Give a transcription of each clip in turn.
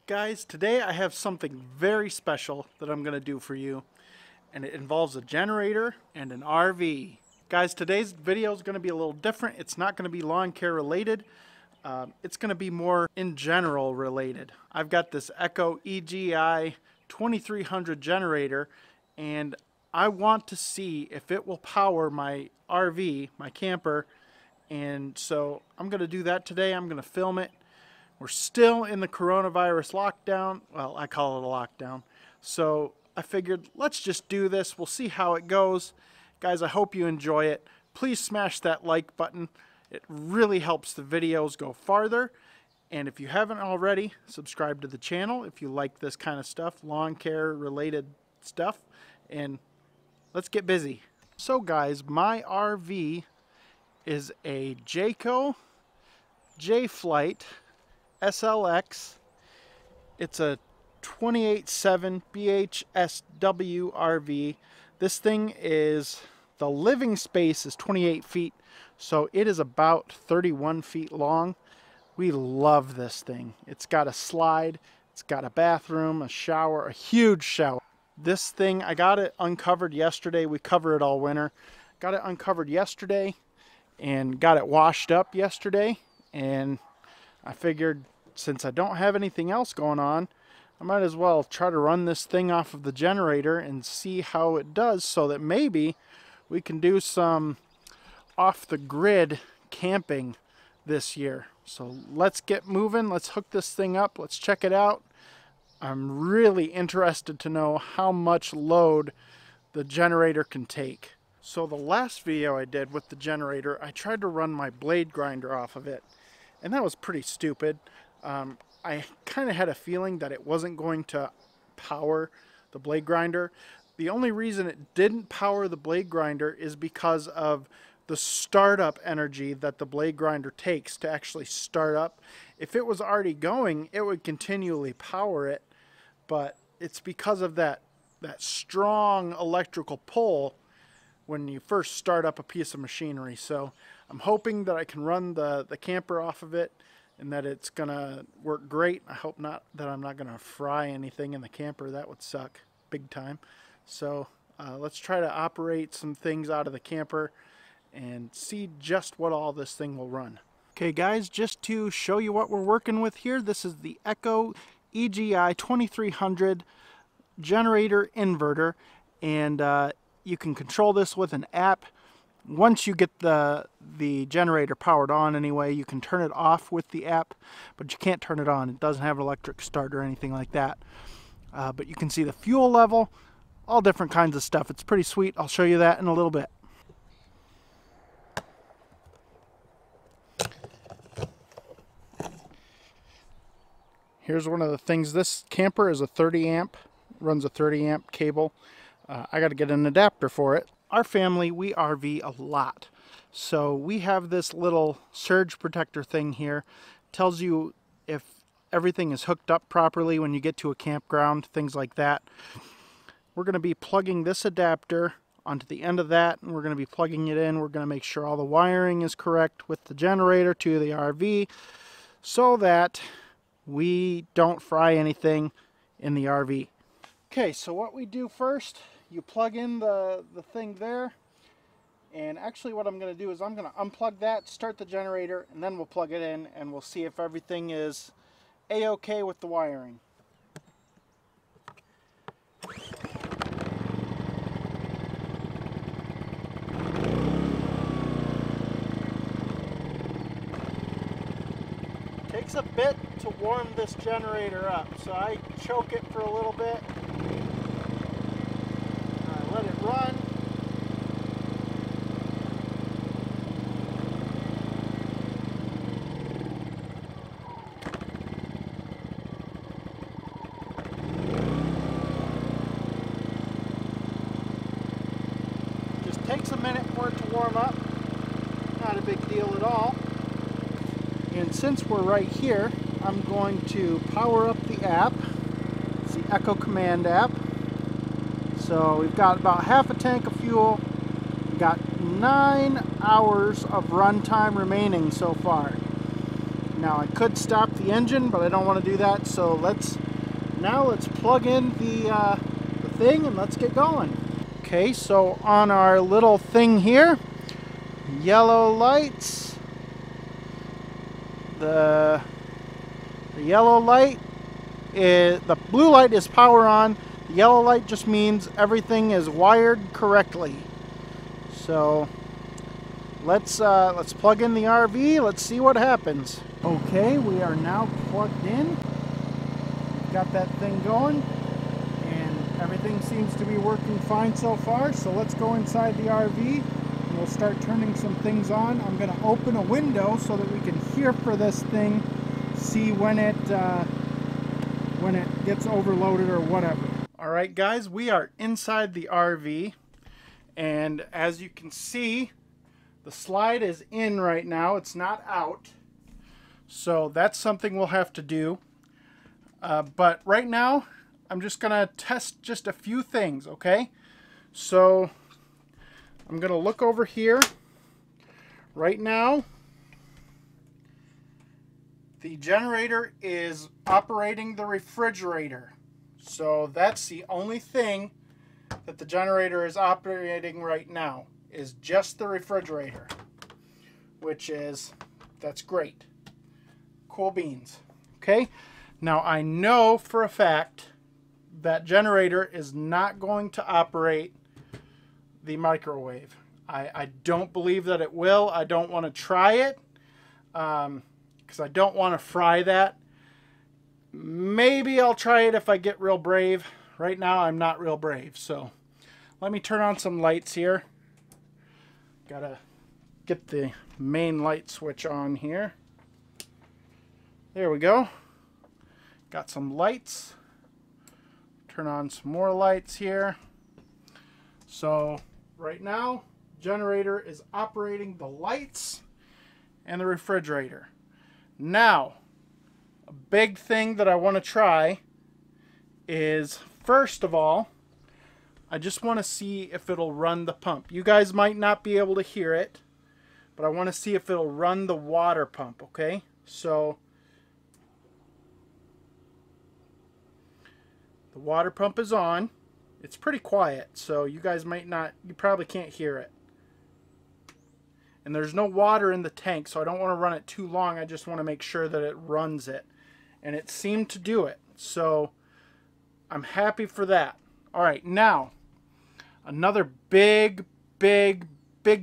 Guys, today I have something very special that I'm going to do for you, and it involves a generator and an RV. Guys, today's video is going to be a little different. It's not going to be lawn care related. It's going to be more in general related. I've got this Echo EGI 2300 generator, and I want to see if it will power my RV, my camper, and so I'm going to do that today. I'm going to film it. We're still in the coronavirus lockdown. Well, I call it a lockdown. So I figured let's just do this. We'll see how it goes. Guys, I hope you enjoy it. Please smash that like button. It really helps the videos go farther. And if you haven't already, subscribe to the channel if you like this kind of stuff, lawn care related stuff. And let's get busy. So guys, my RV is a Jayco J-Flight SLX. It's a 28.7 BHSW RV. This thing is, the living space is 28 feet, so it is about 31 feet long. We love this thing. It's got a slide, it's got a bathroom, a shower, a huge shower. This thing, I got it uncovered yesterday. We cover it all winter. Got it uncovered yesterday and got it washed up yesterday, and I figured since I don't have anything else going on, I might as well try to run this thing off of the generator and see how it does, so that maybe we can do some off-the-grid camping this year. So let's get moving. Let's hook this thing up. Let's check it out. I'm really interested to know how much load the generator can take. So the last video I did with the generator, I tried to run my blade grinder off of it, and that was pretty stupid. I kind of had a feeling that it wasn't going to power the blade grinder. The only reason it didn't power the blade grinder is because of the startup energy that the blade grinder takes to actually start up. If it was already going, it would continually power it, but it's because of that strong electrical pull when you first start up a piece of machinery. So I'm hoping that I can run the camper off of it and that it's gonna work great. I hope not that I'm not gonna fry anything in the camper. That would suck big time. So let's try to operate some things out of the camper and see just what all this thing will run. Okay guys, just to show you what we're working with here, this is the Echo EGI 2300 generator inverter, and you can control this with an app. Once you get the generator powered on anyway, you can turn it off with the app, but you can't turn it on. It doesn't have an electric start or anything like that. But you can see the fuel level, all different kinds of stuff. It's pretty sweet. I'll show you that in a little bit. Here's one of the things. This camper is a 30 amp, runs a 30 amp cable. I got to get an adapter for it. Our family, we RV a lot. So we have this little surge protector thing here. Tells you if everything is hooked up properly when you get to a campground, things like that. We're going to be plugging this adapter onto the end of that, and we're going to be plugging it in. We're going to make sure all the wiring is correct with the generator to the RV so that we don't fry anything in the RV. Okay, so what we do first, you plug in the thing there, and actually what I'm going to do is I'm going to unplug that, start the generator, and then we'll plug it in and we'll see if everything is a-okay with the wiring. Takes a bit to warm this generator up, so I choke it for a little bit. Let it run. Just takes a minute for it to warm up. Not a big deal at all. And since we're right here, I'm going to power up the app. It's the Echo Command app. So we've got about half a tank of fuel. We've got 9 hours of run time remaining so far. Now I could stop the engine, but I don't want to do that. So let's plug in the thing and let's get going. Okay, so on our little thing here, yellow lights. The yellow light is, the blue light is power on. The yellow light just means everything is wired correctly. So let's plug in the RV. Let's see what happens. Okay, we are now plugged in. Got that thing going, and everything seems to be working fine so far. So let's go inside the RV and we'll start turning some things on. I'm going to open a window so that we can hear for this thing, see when it gets overloaded or whatever. All right, guys, we are inside the RV, and as you can see, the slide is in right now. It's not out, so that's something we'll have to do. But right now, I'm just going to test just a few things, okay? So I'm going to look over here. Right now, the generator is operating the refrigerator. So that's the only thing that the generator is operating right now, is just the refrigerator, that's great. Cool beans, okay? Now I know for a fact that generator is not going to operate the microwave. I don't believe that it will. I don't want to try it because I don't want to fry that. Maybe I'll try it if I get real brave. Right now I'm not real brave. So let me turn on some lights here. Gotta get the main light switch on here. There we go. Got some lights. Turn on some more lights here. So right now, generator is operating the lights and the refrigerator. Now, a big thing that I want to try is, first of all, I just want to see if it'll run the pump. You guys might not be able to hear it, but I want to see if it'll run the water pump, okay? So the water pump is on. It's pretty quiet, so you guys you probably can't hear it. And there's no water in the tank, so I don't want to run it too long. I just want to make sure that it runs it. And it seemed to do it, so I'm happy for that. All right, now, another big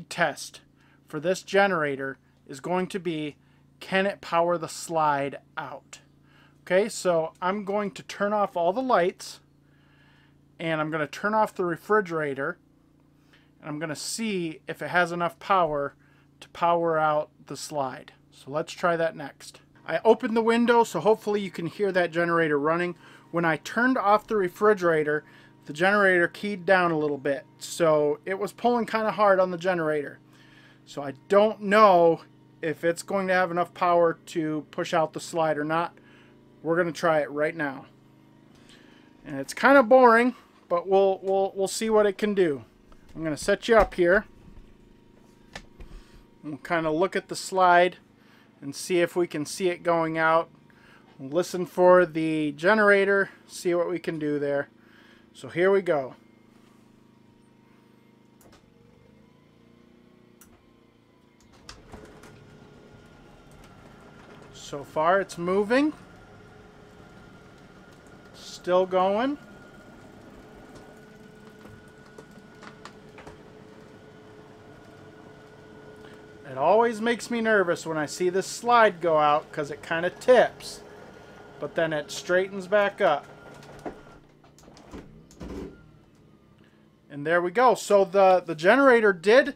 test for this generator is going to be, can it power the slide out? Okay, so I'm going to turn off all the lights, and I'm going to turn off the refrigerator, and I'm going to see if it has enough power to power out the slide. So let's try that next. I opened the window, so hopefully you can hear that generator running. When I turned off the refrigerator, the generator keyed down a little bit, so it was pulling kind of hard on the generator. So I don't know if it's going to have enough power to push out the slide or not. We're going to try it right now. And it's kind of boring, but we'll see what it can do. I'm going to set you up here. We'll kind of look at the slide and see if we can see it going out. We'll listen for the generator, see what we can do there. So here we go. So far it's moving. Still going. It always makes me nervous when I see this slide go out because it kind of tips, but then it straightens back up. And there we go. So the generator did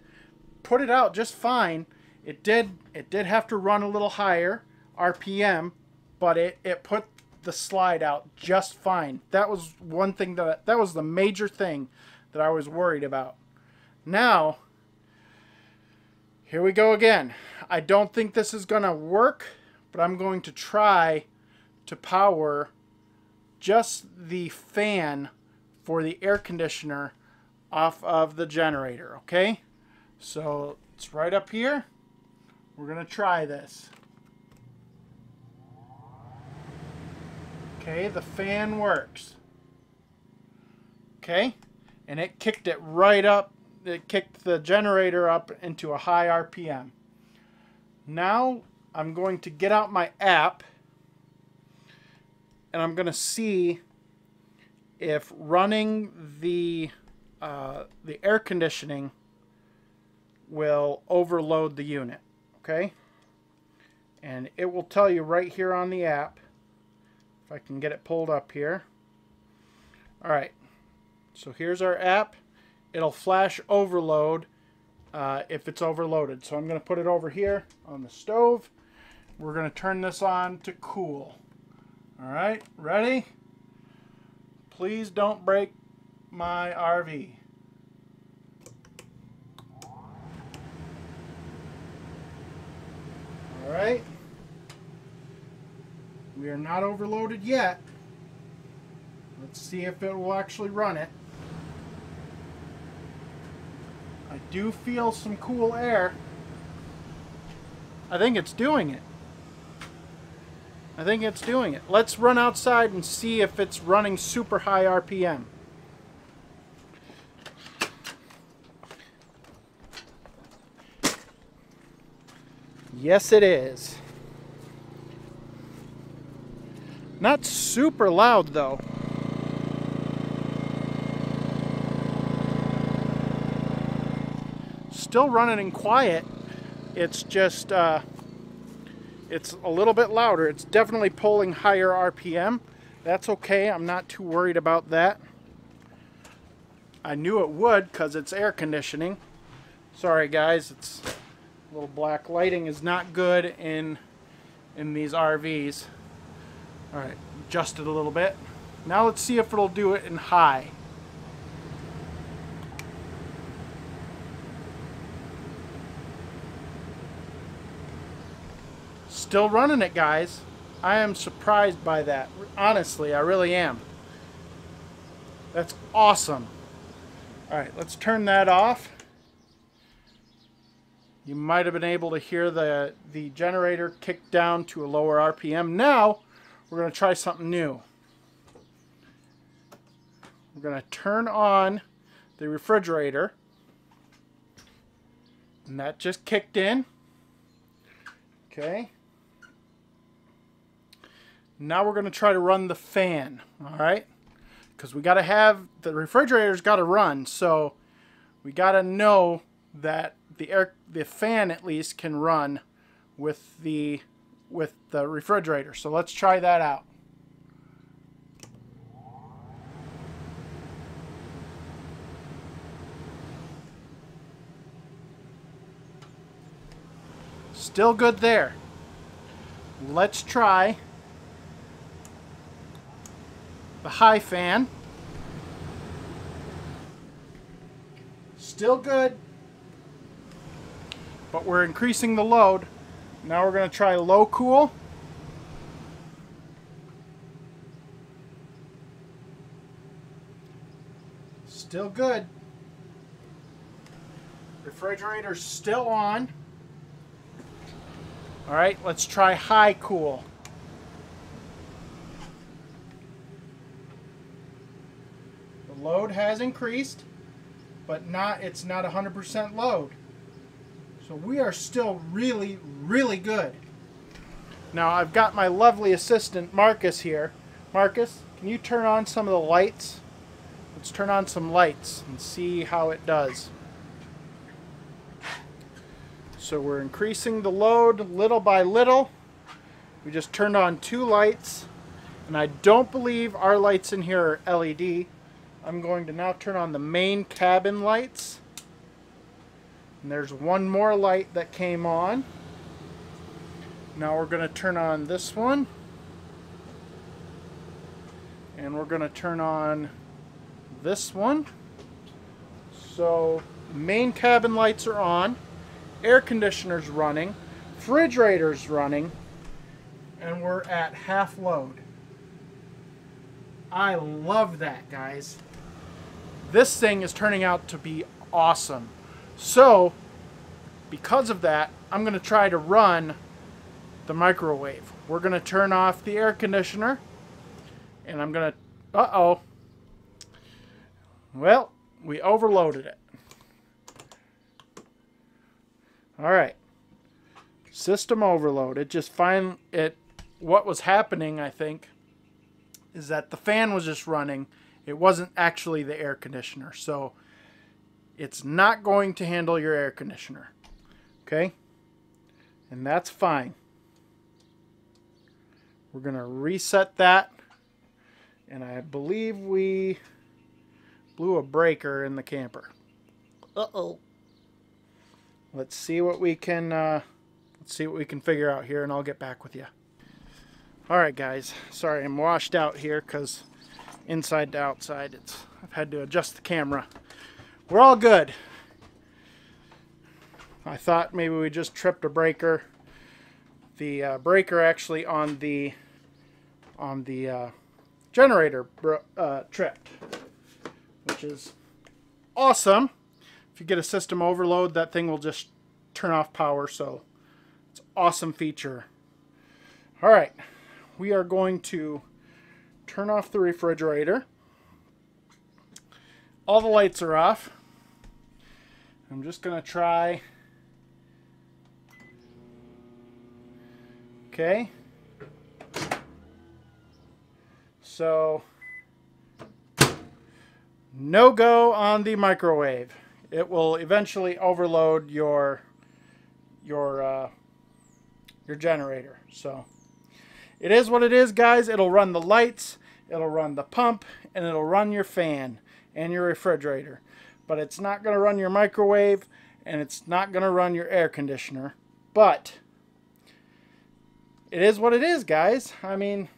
put it out just fine. It did have to run a little higher RPM, but it put the slide out just fine. That was one thing that was the major thing that I was worried about. Now, here we go again. I don't think this is going to work, but I'm going to try to power just the fan for the air conditioner off of the generator, okay? So it's right up here. We're going to try this. Okay, the fan works. Okay, and it kicked it right up. It kicked the generator up into a high RPM. Now I'm going to get out my app and I'm going to see if running the air conditioning will overload the unit. Okay, and it will tell you right here on the app. If I can get it pulled up here. All right, so here's our app. It'll flash overload if it's overloaded. So I'm going to put it over here on the stove. We're going to turn this on to cool. All right, ready? Please don't break my RV. All right. We are not overloaded yet. Let's see if it will actually run it. I do feel some cool air. I think it's doing it. I think it's doing it. Let's run outside and see if it's running super high RPM. Yes, it is. Not super loud though. Still running in quiet. It's just it's a little bit louder. It's definitely pulling higher RPM. That's okay. I'm not too worried about that. I knew it would because it's air conditioning. Sorry guys, it's a little black lighting is not good in these RVs. All right, adjust it a little bit. Now let's see if it'll do it in high. Still running it, guys. I am surprised by that. Honestly, I really am. That's awesome. All right, let's turn that off. You might have been able to hear the generator kick down to a lower RPM. Now, we're going to try something new. We're going to turn on the refrigerator. And that just kicked in. Okay. Now we're going to try to run the fan. All right. Because we got to have, the refrigerator's got to run. So we got to know that the fan at least can run with the refrigerator. So let's try that out. Still good there. Let's try the high fan. Still good, but we're increasing the load. Now we're going to try low cool. Still good. Refrigerator's still on. All right, let's try high cool. The load has increased, but it's not 100% load. So we are still really, really good. Now I've got my lovely assistant Marcus here. Marcus, can you turn on some of the lights? Let's turn on some lights and see how it does. So we're increasing the load little by little. We just turned on 2 lights, and I don't believe our lights in here are LED. I'm going to now turn on the main cabin lights. And there's one more light that came on. Now we're going to turn on this one. And we're going to turn on this one. So main cabin lights are on. Air conditioner's running. Refrigerator's running. And we're at half load. I love that, guys. This thing is turning out to be awesome. So, because of that, I'm going to try to run the microwave. We're going to turn off the air conditioner. And I'm gonna, uh-oh. Well, we overloaded it. All right. System overload. What was happening, I think, is that the fan was just running. It wasn't actually the air conditioner. So it's not going to handle your air conditioner. Okay? And that's fine. We're going to reset that. And I believe we blew a breaker in the camper. Uh-oh. Let's see what we can figure out here, and I'll get back with you. All right, guys. Sorry, I'm washed out here because inside to outside, I've had to adjust the camera. We're all good. I thought maybe we just tripped a breaker. The breaker actually on the generator tripped, which is awesome. If you get a system overload, that thing will just turn off power, so it's an awesome feature. All right, we are going to turn off the refrigerator. All the lights are off. I'm just going to try. Okay. So, no go on the microwave. It will eventually overload your generator. So, it is what it is, guys. It'll run the lights, it'll run the pump, and it'll run your fan and your refrigerator. But it's not going to run your microwave, and it's not going to run your air conditioner. But it is what it is, guys. I mean,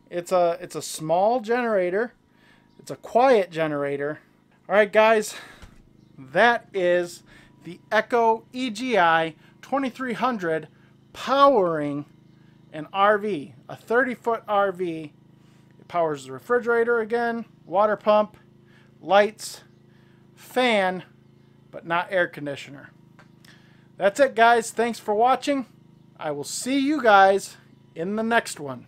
it's a small generator. It's a quiet generator. All right, guys. That is the Echo EGI 2300 powering an RV, a 30-foot RV. It powers the refrigerator again, water pump, lights, fan, but not air conditioner. That's it, guys. Thanks for watching. I will see you guys in the next one.